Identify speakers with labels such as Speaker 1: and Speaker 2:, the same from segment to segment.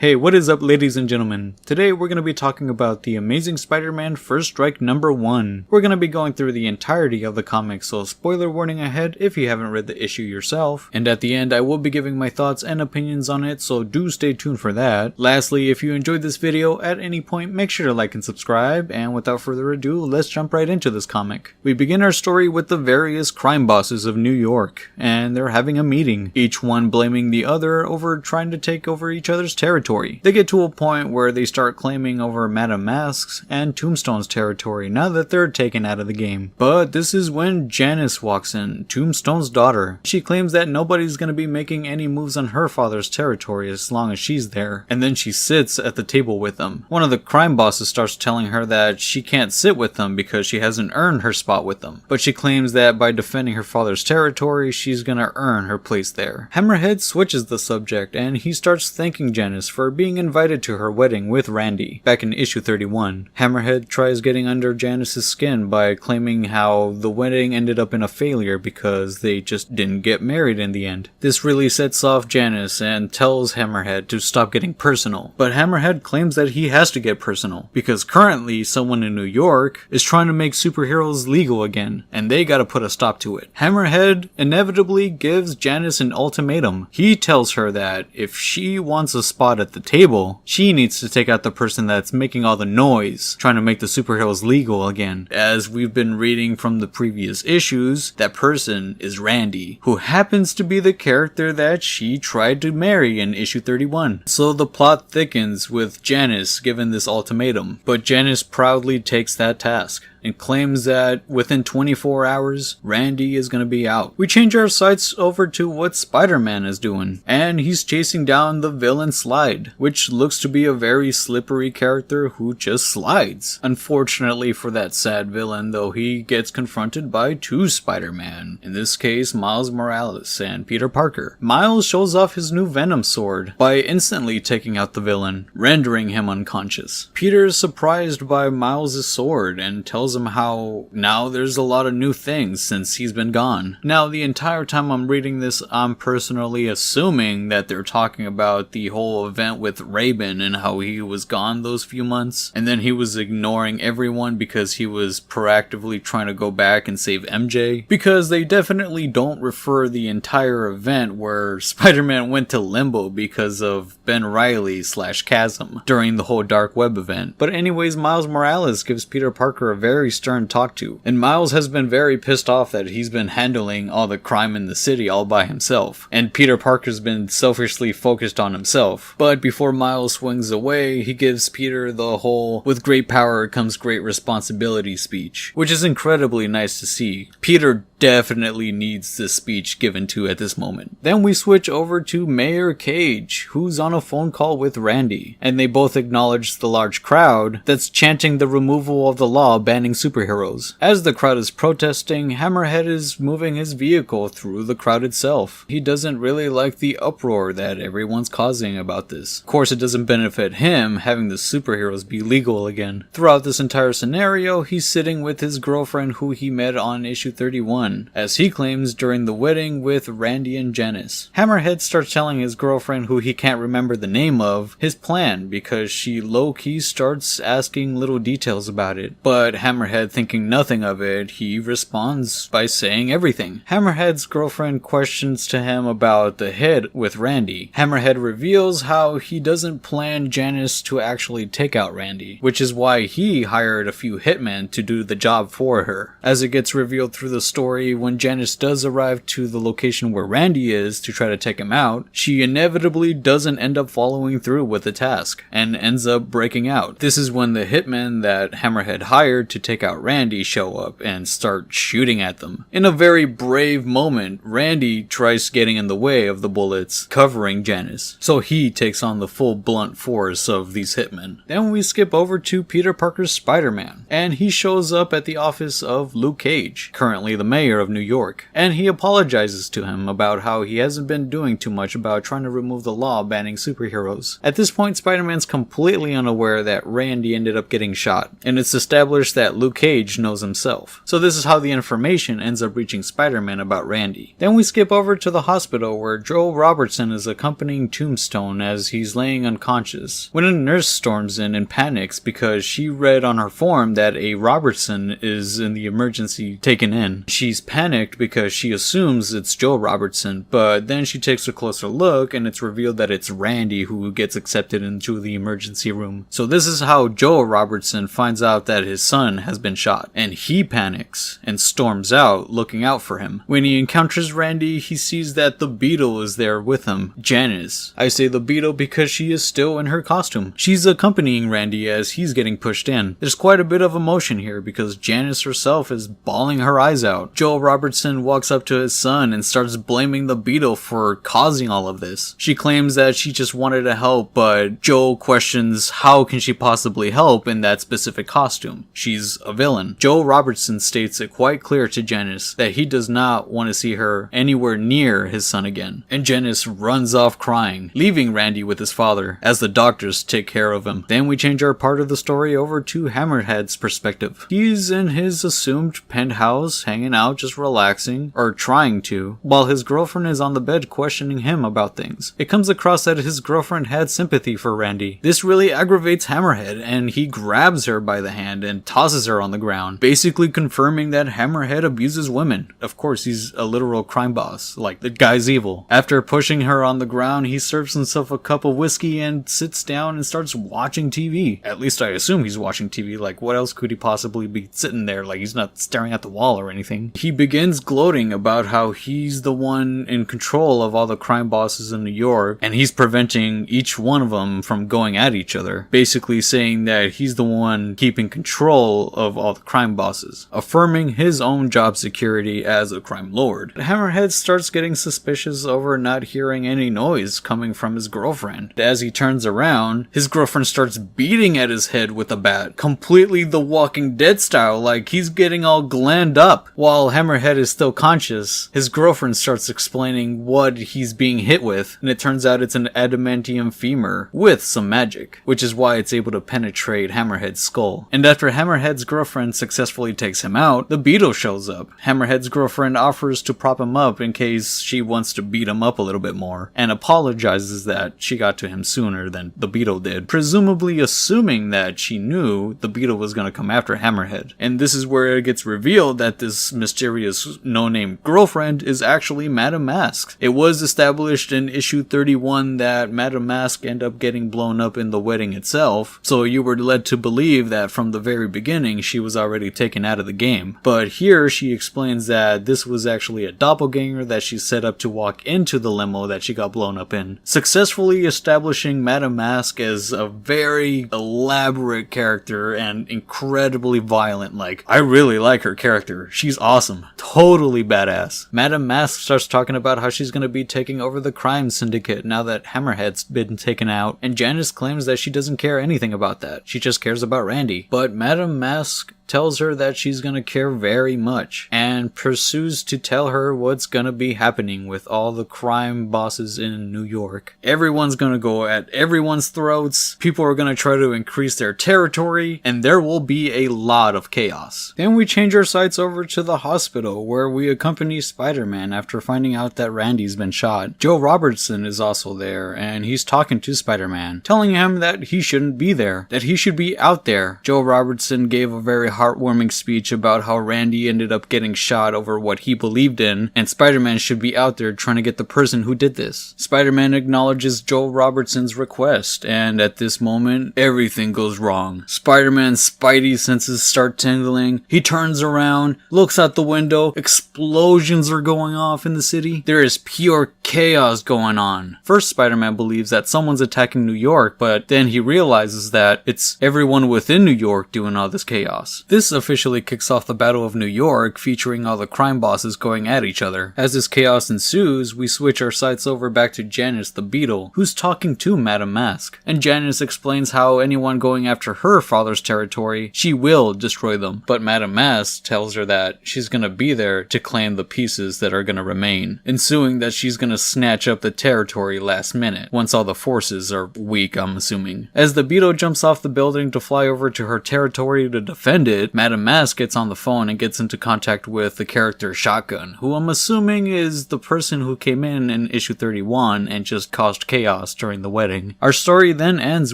Speaker 1: Hey, what is up ladies and gentlemen? Today we're going to be talking about The Amazing Spider-Man First Strike #1. We're going to be going through the entirety of the comic, so spoiler warning ahead if you haven't read the issue yourself. And at the end I will be giving my thoughts and opinions on it, so do stay tuned for that. Lastly, if you enjoyed this video at any point, make sure to like and subscribe, and without further ado, let's jump right into this comic. We begin our story with the various crime bosses of New York, and they're having a meeting, each one blaming the other over trying to take over each other's territory. They get to a point where they start claiming over Madame Mask's and Tombstone's territory now that they're taken out of the game. But this is when Janice walks in, Tombstone's daughter. She claims that nobody's gonna be making any moves on her father's territory as long as she's there, and then she sits at the table with them. One of the crime bosses starts telling her that she can't sit with them because she hasn't earned her spot with them, but she claims that by defending her father's territory, she's gonna earn her place there. Hammerhead switches the subject, and he starts thanking Janice for being invited to her wedding with Randy back in issue 31. Hammerhead tries getting under Janice's skin by claiming how the wedding ended up in a failure because they just didn't get married in the end. This really sets off Janice and tells Hammerhead to stop getting personal, but Hammerhead claims that he has to get personal because currently someone in New York is trying to make superheroes legal again, and they gotta put a stop to it. Hammerhead inevitably gives Janice an ultimatum. He tells her that if she wants a spot at the table, she needs to take out the person that's making all the noise, trying to make the superheroes legal again. As we've been reading from the previous issues, that person is Randy, who happens to be the character that she tried to marry in issue 31. So the plot thickens with Janice given this ultimatum, but Janice proudly takes that task and claims that within 24 hours, Randy is gonna be out. We change our sights over to what Spider-Man is doing, and he's chasing down the villain Slide, which looks to be a very slippery character who just slides. Unfortunately for that sad villain though, he gets confronted by two Spider-Man, in this case Miles Morales and Peter Parker. Miles shows off his new Venom sword by instantly taking out the villain, rendering him unconscious. Peter is surprised by Miles' sword and tells him how now there's a lot of new things since he's been gone. Now the entire time I'm reading this, I'm personally assuming that they're talking about the whole event with Raven and how he was gone those few months, and then he was ignoring everyone because he was proactively trying to go back and save MJ, because they definitely don't refer the entire event where Spider-Man went to limbo because of Ben Reilly / Chasm during the whole Dark Web event. But anyways, Miles Morales gives Peter Parker a very stern talk to, and Miles has been very pissed off that he's been handling all the crime in the city all by himself, and Peter Parker's been selfishly focused on himself. But before Miles swings away, he gives Peter the whole "with great power comes great responsibility" speech, which is incredibly nice to see. Peter definitely needs this speech given to at this moment. Then we switch over to Mayor Cage, who's on a phone call with Randy, and they both acknowledge the large crowd that's chanting the removal of the law banning superheroes. As the crowd is protesting, Hammerhead is moving his vehicle through the crowd itself. He doesn't really like the uproar that everyone's causing about this. Of course, it doesn't benefit him having the superheroes be legal again. Throughout this entire scenario, he's sitting with his girlfriend who he met on issue 31, as he claims during the wedding with Randy and Janice. Hammerhead starts telling his girlfriend, who he can't remember the name of, his plan because she low-key starts asking little details about it. But Hammerhead, thinking nothing of it, he responds by saying everything. Hammerhead's girlfriend questions to him about the hit with Randy. Hammerhead reveals how he doesn't plan Janice to actually take out Randy, which is why he hired a few hitmen to do the job for her. As it gets revealed through the story, when Janice does arrive to the location where Randy is to try to take him out, she inevitably doesn't end up following through with the task and ends up breaking out. This is when the hitmen that Hammerhead hired to take out Randy show up and start shooting at them. In a very brave moment, Randy tries getting in the way of the bullets covering Janice, so he takes on the full blunt force of these hitmen. Then we skip over to Peter Parker's Spider-Man, and he shows up at the office of Luke Cage, currently the mayor, mayor of New York, and he apologizes to him about how he hasn't been doing too much about trying to remove the law banning superheroes. At this point, Spider-Man's completely unaware that Randy ended up getting shot, and it's established that Luke Cage knows himself. So this is how the information ends up reaching Spider-Man about Randy. Then we skip over to the hospital where Joel Robertson is accompanying Tombstone as he's laying unconscious, when a nurse storms in and panics because she read on her form that a Robertson is in the emergency taken in. She's panicked because she assumes it's Joel Robertson, but then she takes a closer look and it's revealed that it's Randy who gets accepted into the emergency room. So this is how Joel Robertson finds out that his son has been shot, and he panics and storms out looking out for him. When he encounters Randy, he sees that the Beetle is there with him, Janice. I say the Beetle because she is still in her costume. She's accompanying Randy as he's getting pushed in. There's quite a bit of emotion here because Janice herself is bawling her eyes out. Joel Robertson walks up to his son and starts blaming the Beetle for causing all of this. She claims that she just wanted to help, but Joel questions how can she possibly help in that specific costume. She's a villain. Joel Robertson states it quite clear to Janice that he does not want to see her anywhere near his son again. And Janice runs off crying, leaving Randy with his father as the doctors take care of him. Then we change our part of the story over to Hammerhead's perspective. He's in his assumed penthouse, hanging out, just relaxing, or trying to, while his girlfriend is on the bed questioning him about things. It comes across that his girlfriend had sympathy for Randy. This really aggravates Hammerhead, and he grabs her by the hand and tosses her on the ground, basically confirming that Hammerhead abuses women. Of course, he's a literal crime boss, like the guy's evil. After pushing her on the ground, he serves himself a cup of whiskey and sits down and starts watching TV. At least I assume he's watching TV, like what else could he possibly be sitting there, like he's not staring at the wall or anything. He begins gloating about how he's the one in control of all the crime bosses in New York, and he's preventing each one of them from going at each other, basically saying that he's the one keeping control of all the crime bosses, affirming his own job security as a crime lord. Hammerhead starts getting suspicious over not hearing any noise coming from his girlfriend. As he turns around, his girlfriend starts beating at his head with a bat, completely The Walking Dead style, like he's getting all glammed up. While Hammerhead is still conscious, his girlfriend starts explaining what he's being hit with, and it turns out it's an adamantium femur with some magic, which is why it's able to penetrate Hammerhead's skull. And after Hammerhead's girlfriend successfully takes him out, the Beetle shows up. Hammerhead's girlfriend offers to prop him up in case she wants to beat him up a little bit more, and apologizes that she got to him sooner than the Beetle did, presumably assuming that she knew the Beetle was going to come after Hammerhead. And this is where it gets revealed that this mysterious no-name girlfriend is actually Madame Mask. It was established in issue 31 that Madame Mask ended up getting blown up in the wedding itself, so you were led to believe that from the very beginning she was already taken out of the game. But here she explains that this was actually a doppelganger that she set up to walk into the limo that she got blown up in, successfully establishing Madame Mask as a very elaborate character and incredibly violent. Like, I really like her character. She's awesome. Totally badass. Madame Mask starts talking about how she's going to be taking over the crime syndicate now that Hammerhead's been taken out, and Janice claims that she doesn't care anything about that. She just cares about Randy. But Madame Mask tells her that she's gonna care very much, and pursues to tell her what's gonna be happening with all the crime bosses in New York. Everyone's gonna go at everyone's throats, people are gonna try to increase their territory, and there will be a lot of chaos. Then we change our sights over to the hospital, where we accompany Spider-Man after finding out that Randy's been shot. Joe Robertson is also there, and he's talking to Spider-Man, telling him that he shouldn't be there, that he should be out there. Joe Robertson gave a very heartwarming speech about how Randy ended up getting shot over what he believed in, and Spider-Man should be out there trying to get the person who did this. Spider-Man acknowledges Joel Robertson's request, and at this moment, everything goes wrong. Spider-Man's spidey senses start tingling. He turns around, looks out the window, explosions are going off in the city. There is pure chaos going on. First, Spider-Man believes that someone's attacking New York, but then he realizes that it's everyone within New York doing all this chaos. Bosses. This officially kicks off the Battle of New York, featuring all the crime bosses going at each other. As this chaos ensues, we switch our sights over back to Janice the Beetle, who's talking to Madame Mask. And Janice explains how anyone going after her father's territory, she will destroy them. But Madame Mask tells her that she's gonna be there to claim the pieces that are gonna remain, ensuing that she's gonna snatch up the territory last minute, once all the forces are weak, I'm assuming. As the Beetle jumps off the building to fly over to her territory to defend it, Madame Mask gets on the phone and gets into contact with the character Shotgun, who I'm assuming is the person who came in issue 31 and just caused chaos during the wedding. Our story then ends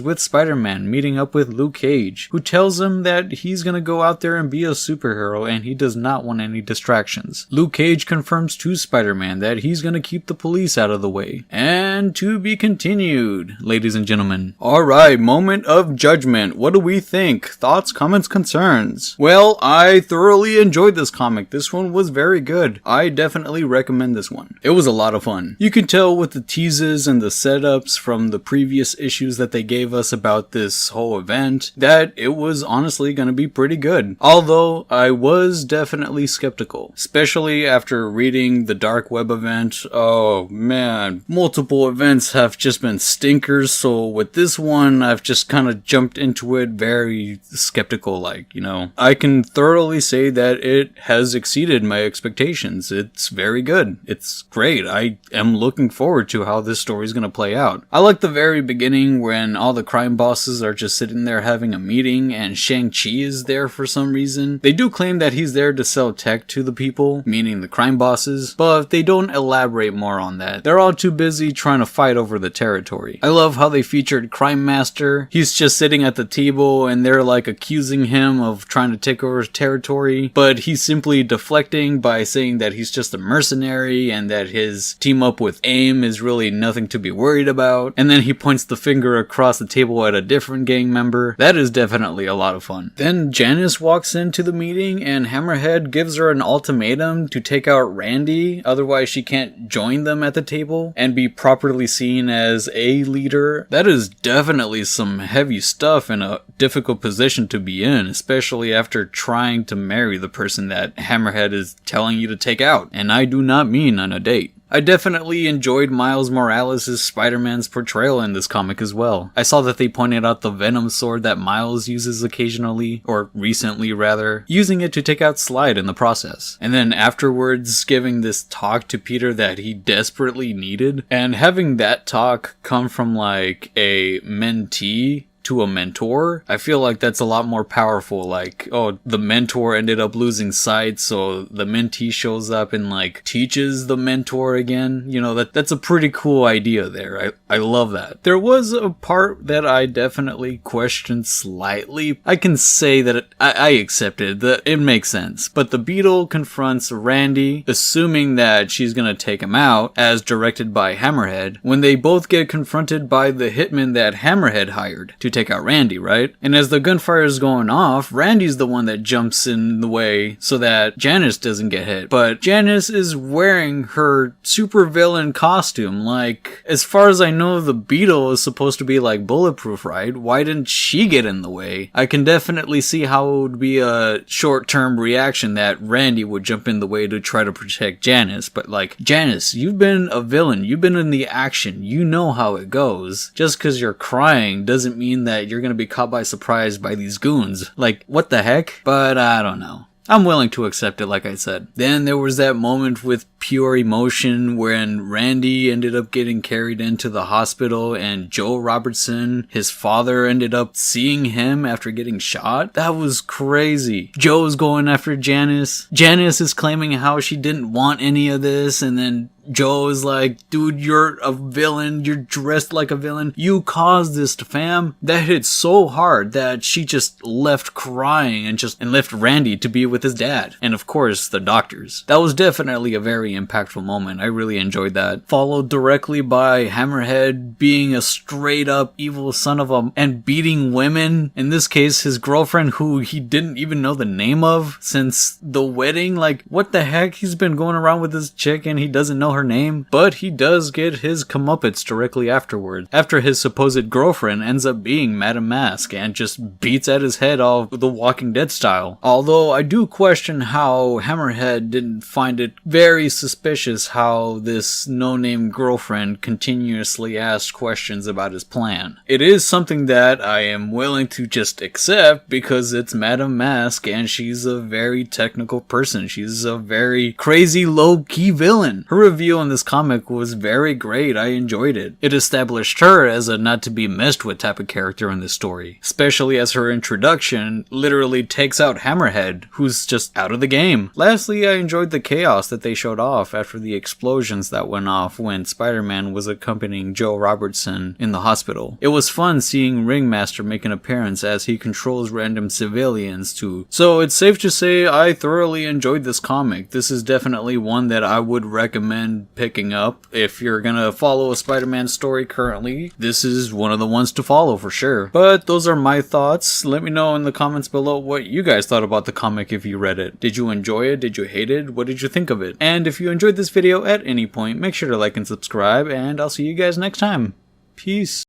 Speaker 1: with Spider-Man meeting up with Luke Cage, who tells him that he's gonna go out there and be a superhero and he does not want any distractions. Luke Cage confirms to Spider-Man that he's gonna keep the police out of the way. And to be continued, ladies and gentlemen. Alright, moment of judgment. What do we think? Thoughts, comments, concerns? Well, I thoroughly enjoyed this comic. This one was very good. I definitely recommend this one. It was a lot of fun. You can tell with the teases and the setups from the previous issues that they gave us about this whole event that it was honestly gonna be pretty good. Although I was definitely skeptical, especially after reading the Dark Web event. Oh man, multiple events have just been stinkers, so with this one I've just kind of jumped into it very skeptical like, you know. I can thoroughly say that it has exceeded my expectations. It's very good. It's great. I am looking forward to how this story is going to play out. I like the very beginning when all the crime bosses are just sitting there having a meeting and Shang-Chi is there for some reason. They do claim that he's there to sell tech to the people, meaning the crime bosses, but they don't elaborate more on that. They're all too busy trying to fight over the territory. I love how they featured Crime Master. He's just sitting at the table and they're like accusing him of trying to take over his territory, but he's simply deflecting by saying that he's just a mercenary and that his team up with AIM is really nothing to be worried about. And then he points the finger across the table at a different gang member. That is definitely a lot of fun. Then Janice walks into the meeting and Hammerhead gives her an ultimatum to take out Randy, otherwise she can't join them at the table and be properly seen as a leader. That is definitely some heavy stuff and a difficult position to be in, especially after trying to marry the person that Hammerhead is telling you to take out. And I do not mean on a date. I definitely enjoyed Miles Morales' Spider-Man's portrayal in this comic as well. I saw that they pointed out the Venom sword that Miles uses occasionally, or recently rather, using it to take out Slide in the process. And then afterwards giving this talk to Peter that he desperately needed, and having that talk come from like a mentee to a mentor, I feel like that's a lot more powerful. Like, oh, the mentor ended up losing sight, so the mentee shows up and like teaches the mentor again. You know, that's a pretty cool idea there. I love that. There was a part that I definitely questioned slightly. I can say that I accepted that it makes sense, but the Beetle confronts Randy, assuming that she's gonna take him out, as directed by Hammerhead, when they both get confronted by the hitman that Hammerhead hired to take out Randy, right? And as the gunfire is going off, Randy's the one that jumps in the way so that Janice doesn't get hit. But Janice is wearing her supervillain costume. Like, as far as I know, the Beetle is supposed to be like bulletproof, right? Why didn't she get in the way? I can definitely see how it would be a short-term reaction that Randy would jump in the way to try to protect Janice. But like, Janice, you've been a villain. You've been in the action. You know how it goes. Just because you're crying doesn't mean that you're gonna be caught by surprise by these goons. Like, what the heck? But I don't know. I'm willing to accept it, like I said. Then there was that moment with pure emotion when Randy ended up getting carried into the hospital and Joe Robertson, his father, ended up seeing him after getting shot. That was crazy. Joe's going after Janice. Janice is claiming how she didn't want any of this, and then Joe is like, dude, you're a villain. You're dressed like a villain. You caused this to fam. That hit so hard that she just left crying and left Randy to be with his dad. And of course, the doctors. That was definitely a very impactful moment. I really enjoyed that. Followed directly by Hammerhead being a straight up evil son of a and beating women. In this case, his girlfriend who he didn't even know the name of since the wedding. Like, what the heck? He's been going around with this chick and he doesn't know her her name, but he does get his comeuppance directly afterward, after his supposed girlfriend ends up being Madame Mask and just beats at his head all the Walking Dead style. Although I do question how Hammerhead didn't find it very suspicious how this no-name girlfriend continuously asked questions about his plan. It is something that I am willing to just accept because it's Madame Mask and she's a very technical person. She's a very crazy low-key villain. Her reveal in this comic was very great. I enjoyed it. It established her as a not to be messed with type of character in this story, especially as her introduction literally takes out Hammerhead, who's just out of the game. Lastly, I enjoyed the chaos that they showed off after the explosions that went off when Spider-Man was accompanying Joe Robertson in the hospital. It was fun seeing Ringmaster make an appearance as he controls random civilians too. So it's safe to say I thoroughly enjoyed this comic. This is definitely one that I would recommend picking up. If you're gonna follow a Spider-Man story currently, this is one of the ones to follow for sure. But those are my thoughts. Let me know in the comments below what you guys thought about the comic if you read it. Did you enjoy it? Did you hate it? What did you think of it? And if you enjoyed this video at any point, make sure to like and subscribe, and I'll see you guys next time. Peace.